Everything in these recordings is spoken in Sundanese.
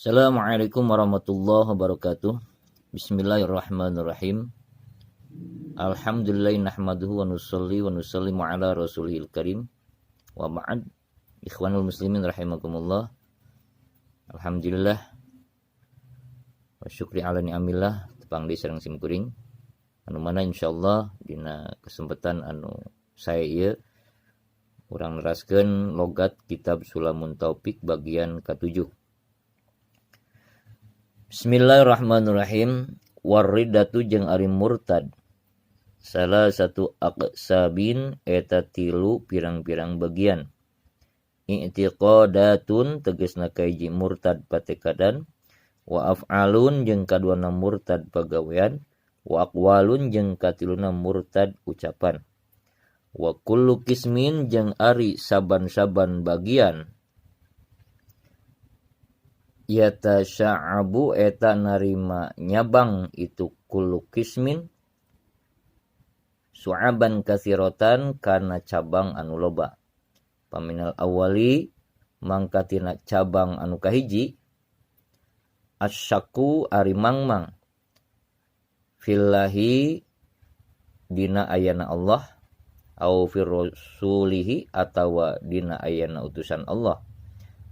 Assalamualaikum warahmatullahi wabarakatuh. Bismillahirrahmanirrahim. Alhamdulillah nahmaduhu wa nusalli wa nusallimu ala rasulihil karim. Wa ba'd. Ikhwanul muslimin rahimakumullah. Alhamdulillah wa syukri ala ni'amillah tepang di sareng simkuring. Anu mana insyaallah dina kesempatan anu saya ieu urang neraskeun logat kitab Sulamun Taufik bagian ke-7. Bismillahirrahmanirrahim. Waridatu jeung ari murtad salah satu aqsabin eta tilu pirang-pirang bagian. I'tiqadatun tegasna kahiji murtad patekadan, wa af'alun jeung kaduana murtad pagawean, wa aqwalun jeung katiluna murtad ucapan. Wa kullu qismin jeung ari saban-saban bagian yata sya'abu eta narima nyabang itu kullu qismin su'aban katsiratan kana cabang anu loba. Paminal awali mangkatina cabang anu kahiji asyaku ari mangmang fillahi dina ayana Allah au fir rasulihi atawa dina ayana utusan Allah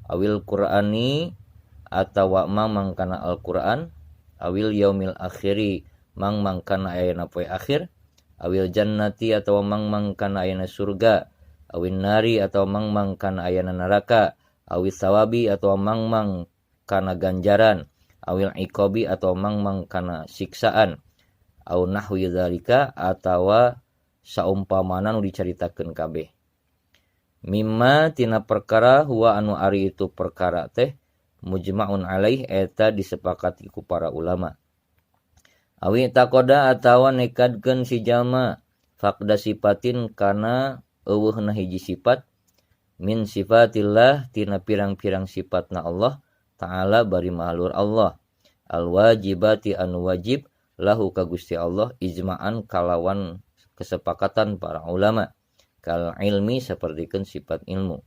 awil qur'ani atawa mang kana Al-Qur'an awil yaumil akhiri mang kana ayana poe akhir awil jannati atawa mang kana ayana surga awin nari atawa mang kana ayana neraka awis sawabi atawa mang kana ganjaran awil iqabi atawa mang kana siksaan au nahwi dzalika atawa saumpamana nu dicaritakeun kabeh mimma tina perkara huwa anu ari itu perkara teh mujma'un alaih eta disepakati ku para ulama. Awi taqoda atawa nekadkeun si jalma faqda sifatin kana eueuhna hiji sifat min sifatillah tina pirang-pirang sifatna Allah taala bari mahlur Allah al wajibati anu wajib lahu ka Gusti Allah ijma'an kalawan kesepakatan para ulama kal ilmi sapertikeun sifat ilmu.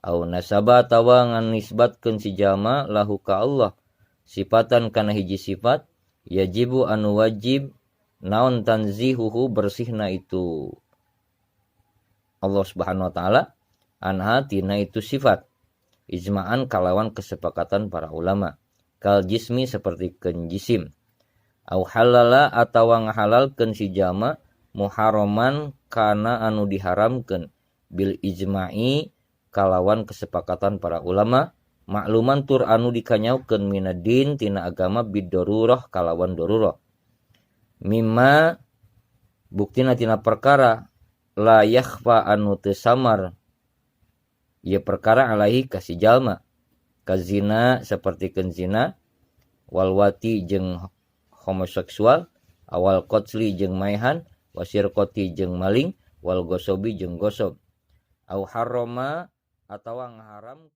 Au nasaba tawa nisbatkeun si jalma lahu ka Allah sifatan kana hiji sifat yajibu anu wajib naon tanzihuhu bersihna itu Allah Subhanahu wa taala anha tina itu sifat ijma'an kalawan kesepakatan para ulama kal jismi sapertikeun jisim au halala atawa ngahalalkeun si jalma muharraman kana anu diharamkeun bil ijma'i kalawan kesepakatan para ulama makluman tur anu dikanyaukeun minadin tina agama biddarurah kalawan darurah mimma buktina tina perkara la yakhfa anu teu samar ieu perkara alaihi ka si jalma kazina sapertikeun zina walwati jeung homoseksual awal qotli jeung maehan wasirqati jeung maling wal gosobi jeung gosob au harrama atawa ngaharam